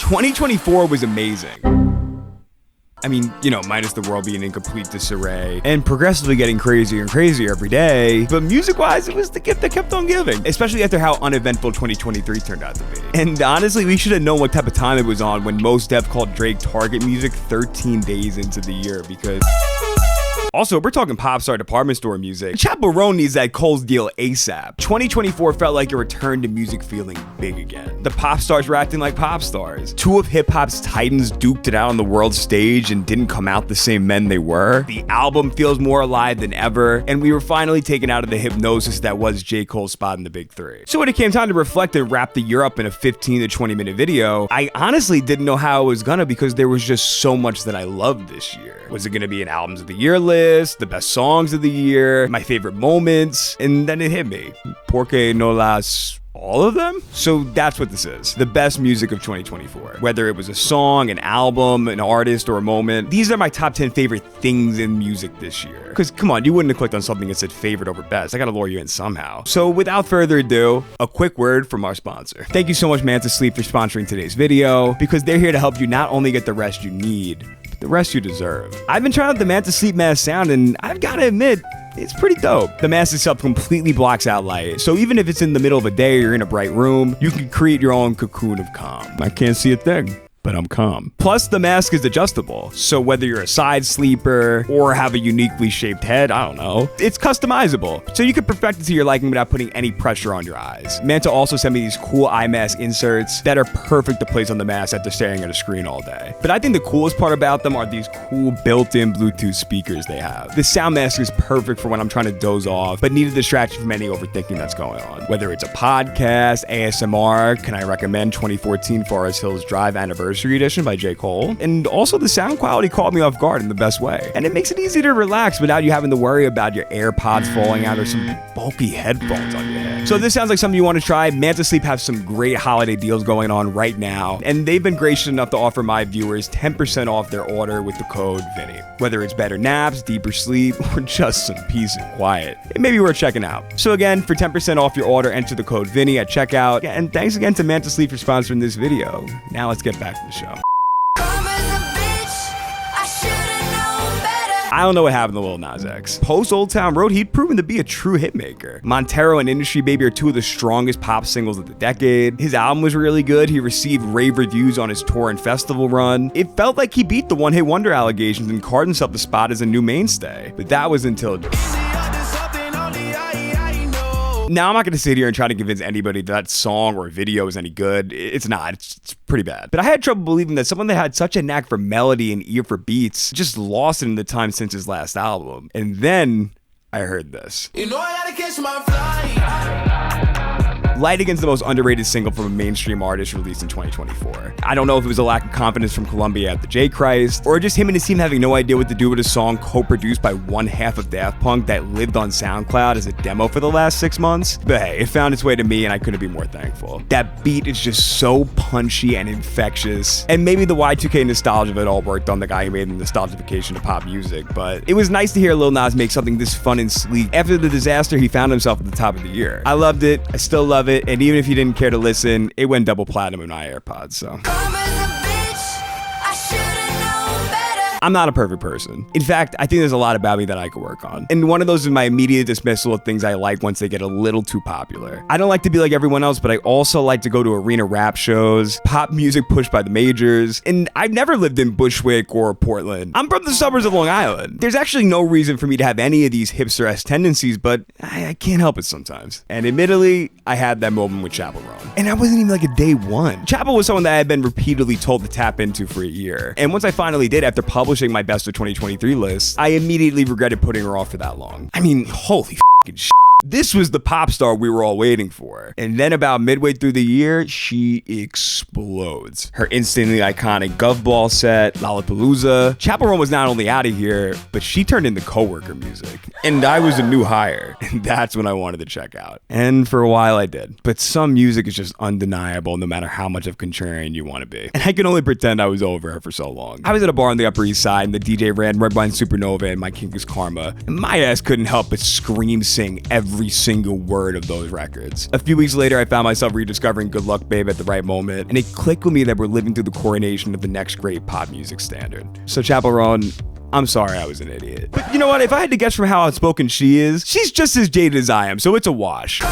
2024 was amazing. I mean, you know, minus the world being in complete disarray and progressively getting crazier and crazier every day. But music-wise, it was the gift that kept on giving, especially after how uneventful 2023 turned out to be. And honestly, we should have known what type of time it was on when Mos Def called Drake Target Music 13 days into the year, because... Also, we're talking pop star department store music. Chappell Roan needs that Cole's deal ASAP. 2024 felt like a return to music feeling big again. The pop stars were acting like pop stars. Two of hip-hop's titans duked it out on the world stage and didn't come out the same men they were. The album feels more alive than ever, and we were finally taken out of the hypnosis that was J. Cole's spot in the big three. So when it came time to reflect and wrap the year up in a 15 to 20 minute video, I honestly didn't know how it was gonna, because there was just so much that I loved this year. Was it gonna be an albums of the year list, the best songs of the year, my favorite moments? And then it hit me. Porque no las... all of them? So that's what this is. The best music of 2024. Whether it was a song, an album, an artist, or a moment, these are my top 10 favorite things in music this year. Because come on, you wouldn't have clicked on something that said favorite over best. I gotta lure you in somehow. So without further ado, a quick word from our sponsor. Thank you so much, Manta Sleep, for sponsoring today's video, because they're here to help you not only get the rest you need, but the rest you deserve. I've been trying out the Manta Sleep mask sound, and I've gotta admit, it's pretty dope. The mask itself completely blocks out light, so even if it's in the middle of a day or you're in a bright room, you can create your own cocoon of calm. I can't see a thing, but I'm calm. Plus, the mask is adjustable, so whether you're a side sleeper or have a uniquely shaped head, I don't know, it's customizable, so you can perfect it to your liking without putting any pressure on your eyes. Manta also sent me these cool eye mask inserts that are perfect to place on the mask after staring at a screen all day. But I think the coolest part about them are these cool built-in Bluetooth speakers they have. This sound mask is perfect for when I'm trying to doze off, but need a distraction from any overthinking that's going on. Whether it's a podcast, ASMR, can I recommend 2014 Forest Hills Drive Anniversary Edition by J. Cole? And also the sound quality caught me off guard in the best way. And it makes it easy to relax without you having to worry about your AirPods falling out or some bulky headphones on your head. So if this sounds like something you want to try, Manta Sleep has some great holiday deals going on right now, and they've been gracious enough to offer my viewers 10% off their order with the code VINNY. Whether it's better naps, deeper sleep, or just some peace and quiet, it may be worth checking out. So again, for 10% off your order, enter the code VINNY at checkout. And thanks again to Manta Sleep for sponsoring this video. Now let's get back to the show. I don't know what happened to Lil Nas X. Post Old Town Road, he'd proven to be a true hitmaker. Montero and Industry Baby are two of the strongest pop singles of the decade. His album was really good. He received rave reviews on his tour and festival run. It felt like he beat the one-hit wonder allegations and carved himself the spot as a new mainstay. But that was until... Now, I'm not going to sit here and try to convince anybody that song or video is any good. It's not. It's pretty bad. But I had trouble believing that someone that had such a knack for melody and ear for beats just lost it in the time since his last album. And then I heard this. You know I gotta catch my flight. Light Again's the most underrated single from a mainstream artist released in 2024. I don't know if it was a lack of confidence from Columbia at the J. Christ, or just him and his team having no idea what to do with a song co-produced by one half of Daft Punk that lived on SoundCloud as a demo for the last 6 months. But hey, it found its way to me and I couldn't be more thankful. That beat is just so punchy and infectious, and maybe the Y2K nostalgia of it all worked on the guy who made the nostalgification to pop music, but it was nice to hear Lil Nas make something this fun and sleek after the disaster he found himself at the top of the year. I loved it, I still love it, and even if you didn't care to listen, it went double platinum in my AirPods, so. I'm not a perfect person. In fact, I think there's a lot about me that I could work on. And one of those is my immediate dismissal of things I like once they get a little too popular. I don't like to be like everyone else, but I also like to go to arena rap shows, pop music pushed by the majors, and I've never lived in Bushwick or Portland. I'm from the suburbs of Long Island. There's actually no reason for me to have any of these hipster-esque tendencies, but I can't help it sometimes. And admittedly, I had that moment with Chappell Roan. And I wasn't even like a day one. Chappell was someone that I had been repeatedly told to tap into for a year. And once I finally did, after publishing my best of 2023 list, I immediately regretted putting her off for that long. I mean, holy fucking shit. This was the pop star we were all waiting for. And then about midway through the year, she explodes. Her instantly iconic Gov Ball set, Lollapalooza. Chappell Roan was not only out of here, but she turned into Coworker music. And I was a new hire. And that's when I wanted to check out. And for a while I did. But some music is just undeniable no matter how much of contrarian you want to be. And I can only pretend I was over her for so long. I was at a bar on the Upper East Side and the DJ ran Red Wine Supernova and My Kink is Karma. And my ass couldn't help but scream sing every every single word of those records. A few weeks later, I found myself rediscovering Good Luck Babe at the right moment, and it clicked with me that we're living through the coronation of the next great pop music standard. So Chappell Roan, I'm sorry I was an idiot. But you know what? If I had to guess from how outspoken she is, she's just as jaded as I am, so it's a wash.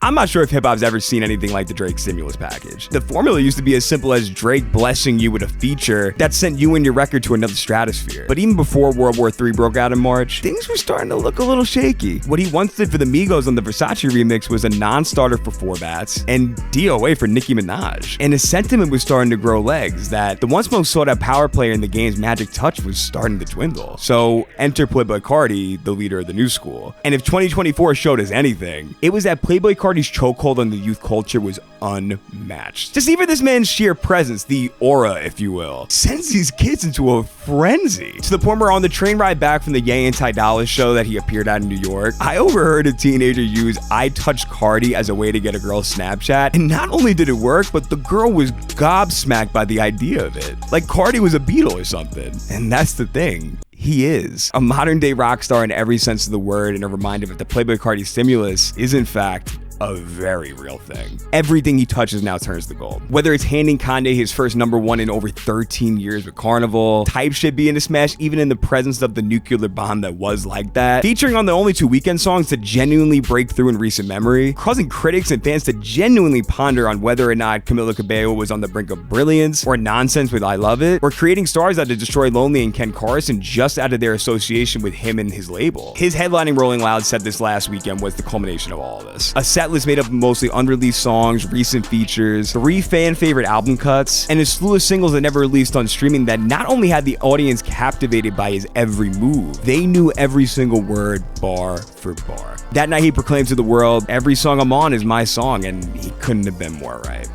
I'm not sure if hip-hop's ever seen anything like the Drake stimulus package. The formula used to be as simple as Drake blessing you with a feature that sent you and your record to another stratosphere. But even before World War III broke out in March, things were starting to look a little shaky. What he once did for the Migos on the Versace remix was a non-starter for 4 Bats and DOA for Nicki Minaj. And his sentiment was starting to grow legs that the once most sought-out power player in the game's magic touch was starting to dwindle. So enter Playboi Carti, the leader of the new school. And if 2024 showed us anything, it was that Playboi Carti's chokehold on the youth culture was unmatched. Just even this man's sheer presence, the aura, if you will, sends these kids into a frenzy. To the point where on the train ride back from the Ye and Ty Dolla show that he appeared at in New York, I overheard a teenager use "I touched Carti" as a way to get a girl's Snapchat, and not only did it work, but the girl was gobsmacked by the idea of it. Like Carti was a Beatle or something. And that's the thing. He is a modern day rock star in every sense of the word, and a reminder that the Playboi Carti stimulus is in fact a very real thing. Everything he touches now turns to gold. Whether it's handing Kanye his first #1 in over 13 years with Carnival, type shit being a smash even in the presence of the nuclear bomb that was like that, featuring on the only 2 Weeknd songs to genuinely break through in recent memory, causing critics and fans to genuinely ponder on whether or not Camila Cabello was on the brink of brilliance or nonsense with I Love It, or creating stars that had destroyed Lonely and Ken Carson just out of their association with him and his label. His headlining Rolling Loud set this last weekend was the culmination of all of this. A set list made up of mostly unreleased songs, recent features, 3 fan favorite album cuts, and a slew of singles that never released on streaming that not only had the audience captivated by his every move, they knew every single word bar for bar. That night he proclaimed to the world, "Every song I'm on is my song," and he couldn't have been more right.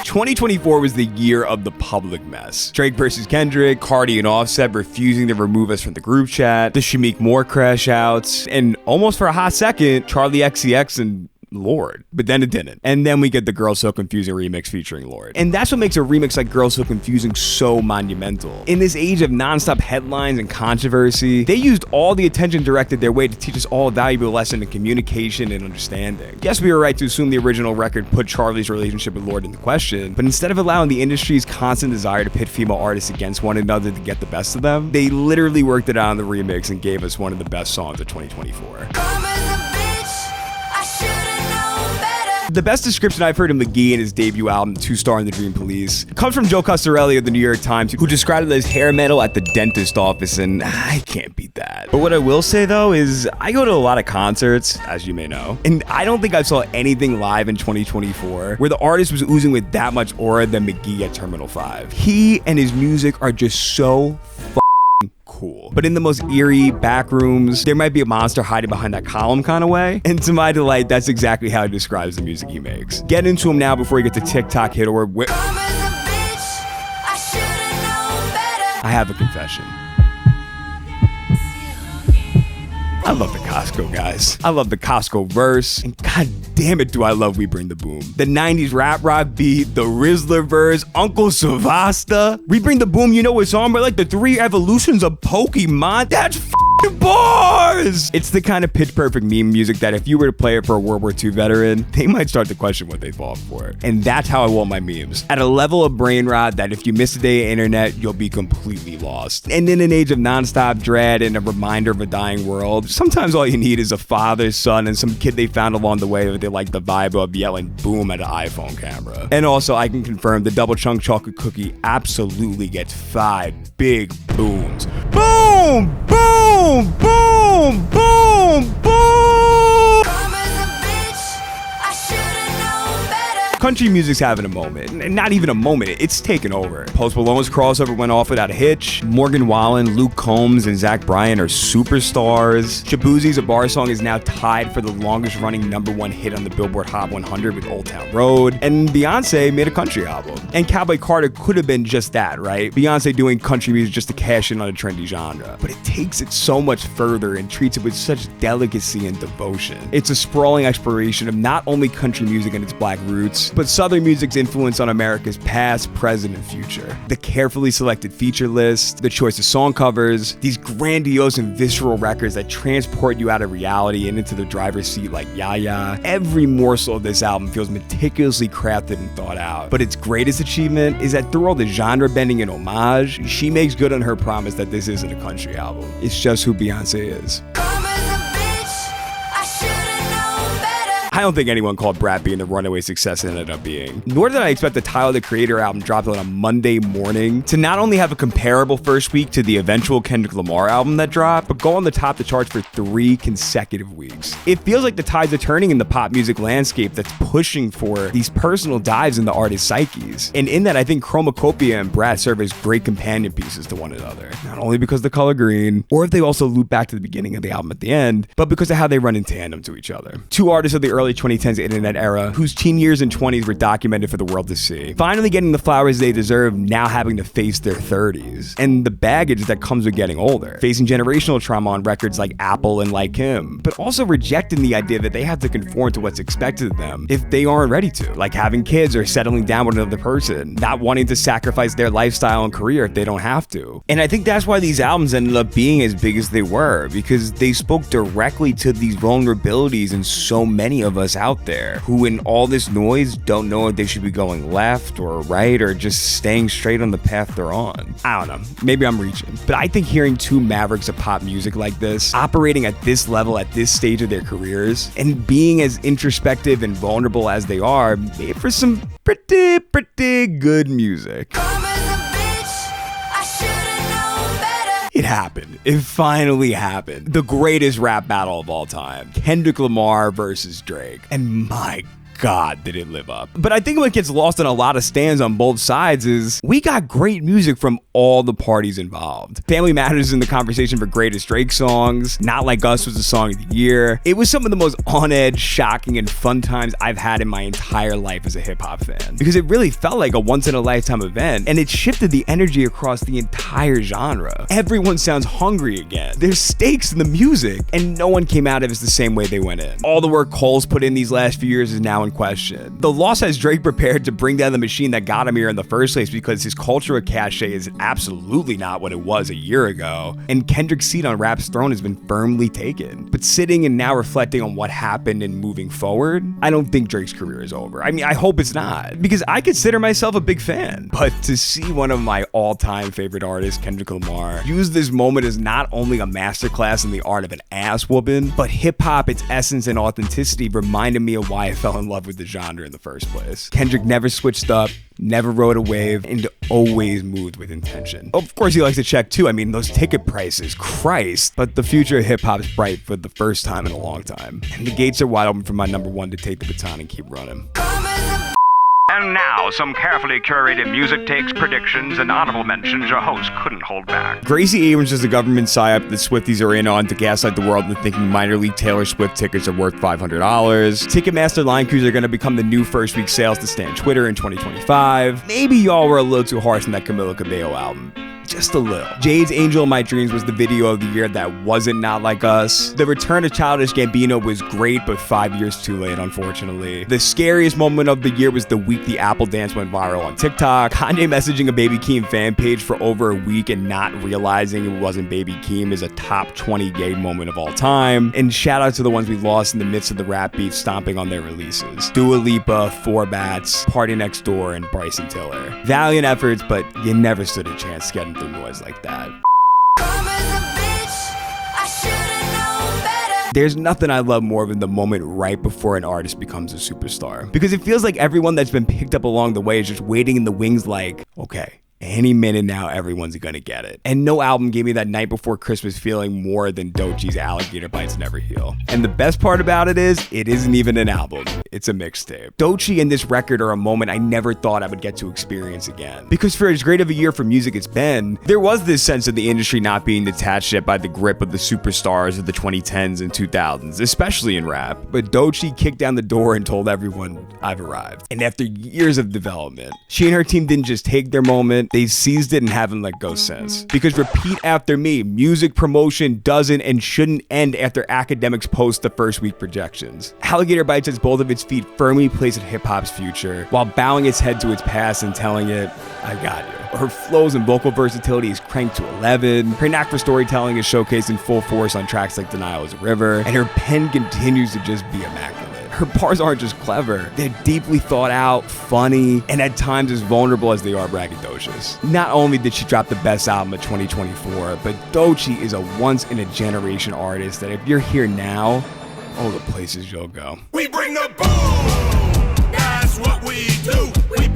2024 was the year of the public mess. Drake versus Kendrick, Carti and Offset refusing to remove us from the group chat, the Shameik Moore crash outs, and almost for a hot second, Charli XCX and Lorde, but then it didn't. And then we get the Girl So Confusing remix featuring Lorde. And that's what makes a remix like Girl So Confusing so monumental. In this age of nonstop headlines and controversy, they used all the attention directed their way to teach us all a valuable lesson in communication and understanding. Yes, we were right to assume the original record put Charli's relationship with Lorde into question, but instead of allowing the industry's constant desire to pit female artists against one another to get the best of them, they literally worked it out on the remix and gave us one of the best songs of 2024. The best description I've heard of Mk.gee in his debut album, 2-Star and the Dream Police, comes from Joe Coscarelli of the New York Times, who described it as hair metal at the dentist office, and I can't beat that. But what I will say though is I go to a lot of concerts, as you may know, and I don't think I saw anything live in 2024 where the artist was oozing with that much aura than Mk.gee at Terminal 5. He and his music are just so cool. But in the most eerie back rooms, there might be a monster hiding behind that column kind of way. And to my delight, that's exactly how he describes the music he makes. Get into him now before you get to TikTok hit or I have a confession. I love the Costco guys. I love the Costco verse, and god damn it do I love We Bring the Boom. The 90s rap rock beat, the Rizzler verse, Uncle Savasta. We Bring the Boom, you know what song, but like the 3 evolutions of Pokemon. That's f***ing bars! It's the kind of pitch perfect meme music that if you were to play it for a World War II veteran, they might start to question what they fought for. And that's how I want my memes. At a level of brain rot that if you miss a day of internet, you'll be completely lost. And in an age of nonstop dread and a reminder of a dying world, sometimes all you need is a father, son, and some kid they found along the way that they like the vibe of yelling boom at an iPhone camera. And also, I can confirm the double chunk chocolate cookie absolutely gets 5 big booms. Boom! Boom! Boom! Boom! Boom! Country music's having a moment, and not even a moment, it's taken over. Post Malone's crossover went off without a hitch. Morgan Wallen, Luke Combs, and Zach Bryan are superstars. Shaboozey's A Bar Song is now tied for the longest running #1 hit on the Billboard Hot 100 with Old Town Road. And Beyoncé made a country album. And Cowboy Carter could have been just that, right? Beyoncé doing country music just to cash in on a trendy genre. But it takes it so much further and treats it with such delicacy and devotion. It's a sprawling exploration of not only country music and its black roots, but Southern music's influence on America's past, present, and future. The carefully selected feature list, the choice of song covers, these grandiose and visceral records that transport you out of reality and into the driver's seat like Yaya. Every morsel of this album feels meticulously crafted and thought out. But its greatest achievement is that through all the genre bending and homage, she makes good on her promise that this isn't a country album. It's just who Beyoncé is. I don't think anyone called Brat being the runaway success it ended up being. Nor did I expect the Tyler, the Creator album dropped on a Monday morning to not only have a comparable first week to the eventual Kendrick Lamar album that dropped, but go on the top of the charts for 3 consecutive weeks. It feels like the tides are turning in the pop music landscape that's pushing for these personal dives into artists' psyches. And in that, I think Chromakopia and Brat serve as great companion pieces to one another. Not only because the color green, or if they also loop back to the beginning of the album at the end, but because of how they run in tandem to each other. Two artists of the early 2010s internet era whose teen years and 20s were documented for the world to see. Finally getting the flowers they deserve, now having to face their 30s. And the baggage that comes with getting older. Facing generational trauma on records like Apple and Like Him. But also rejecting the idea that they have to conform to what's expected of them if they aren't ready to. Like having kids or settling down with another person. Not wanting to sacrifice their lifestyle and career if they don't have to. And I think that's why these albums ended up being as big as they were. Because they spoke directly to these vulnerabilities in so many of us out there who in all this noise don't know if they should be going left or right or just staying straight on the path they're on. I don't know, maybe I'm reaching, but I think hearing two mavericks of pop music like this, operating at this level at this stage of their careers, and being as introspective and vulnerable as they are, made for some pretty good music. It happened. It finally happened. The greatest rap battle of all time. Kendrick Lamar versus Drake. And my God, did it live up. But I think what gets lost in a lot of stands on both sides is we got great music from all the parties involved. Family Matters in the conversation for greatest Drake songs. Not Like Us was the song of the year. It was some of the most on-edge, shocking, and fun times I've had in my entire life as a hip-hop fan. Because it really felt like a once-in-a-lifetime event, and it shifted the energy across the entire genre. Everyone sounds hungry again. There's stakes in the music, and no one came out of it the same way they went in. All the work Cole's put in these last few years is now in question. The loss has Drake prepared to bring down the machine that got him here in the first place because his cultural cachet is absolutely not what it was a year ago, and Kendrick's seat on rap's throne has been firmly taken. But sitting and now reflecting on what happened and moving forward, I don't think Drake's career is over. I mean, I hope it's not, because I consider myself a big fan. But to see one of my all-time favorite artists, Kendrick Lamar, use this moment as not only a masterclass in the art of an ass whooping, but hip-hop, its essence and authenticity, reminded me of why I fell in love with the genre in the first place. Kendrick never switched up, never rode a wave, and always moved with intention. Of course, he likes to check too. I mean, those ticket prices, Christ. But the future of hip-hop is bright for the first time in a long time. And the gates are wide open for my number one to take the baton and keep running. And now, some carefully curated music takes, predictions, and honorable mentions your host couldn't hold back. Gracie Abrams is the government psyop the Swifties are in on to gaslight the world into thinking minor league Taylor Swift tickets are worth $500. Ticketmaster line crews are going to become the new first week sales to stand Twitter in 2025. Maybe y'all were a little too harsh on that Camila Cabello album. Just a little. Jade's Angel in My Dreams was the video of the year that wasn't Not Like Us. The return of Childish Gambino was great, but 5 years too late, unfortunately. The scariest moment of the year was the week the Apple dance went viral on TikTok. Kanye messaging a Baby Keem fan page for over a week and not realizing it wasn't Baby Keem is a top 20 gay moment of all time. And shout out to the ones we lost in the midst of the rap beef stomping on their releases. Dua Lipa, Four Bats, Party Next Door, and Bryson Tiller. Valiant efforts, but you never stood a chance getting through noise like that. There's nothing I love more than the moment right before an artist becomes a superstar. Because it feels like everyone that's been picked up along the way is just waiting in the wings like, okay, any minute now, everyone's gonna get it. And no album gave me that night before Christmas feeling more than Doechii's Alligator Bites Never Heal. And the best part about it is, it isn't even an album. It's a mixtape. Doechii and this record are a moment I never thought I would get to experience again. Because for as great of a year for music it's been, there was this sense of the industry not being detached yet by the grip of the superstars of the 2010s and 2000s, especially in rap. But Doechii kicked down the door and told everyone, I've arrived. And after years of development, she and her team didn't just take their moment, moment, they seized it and haven't let go since. Because repeat after me, music promotion doesn't and shouldn't end after academics post the first week projections. Alligator bites its both of its feet firmly placed at hip-hop's future, while bowing its head to its past and telling it, I got you. Her flows and vocal versatility is cranked to 11. Her knack for storytelling is showcased in full force on tracks like Denial is a River, and her pen continues to just be immaculate. Her bars aren't just clever, they're deeply thought out, funny, and at times as vulnerable as they are braggadocious. Not only did she drop the best album of 2024, but Doechii is a once-in-a-generation artist that if you're here now, oh, the places you'll go. We bring the boom, that's what we do. We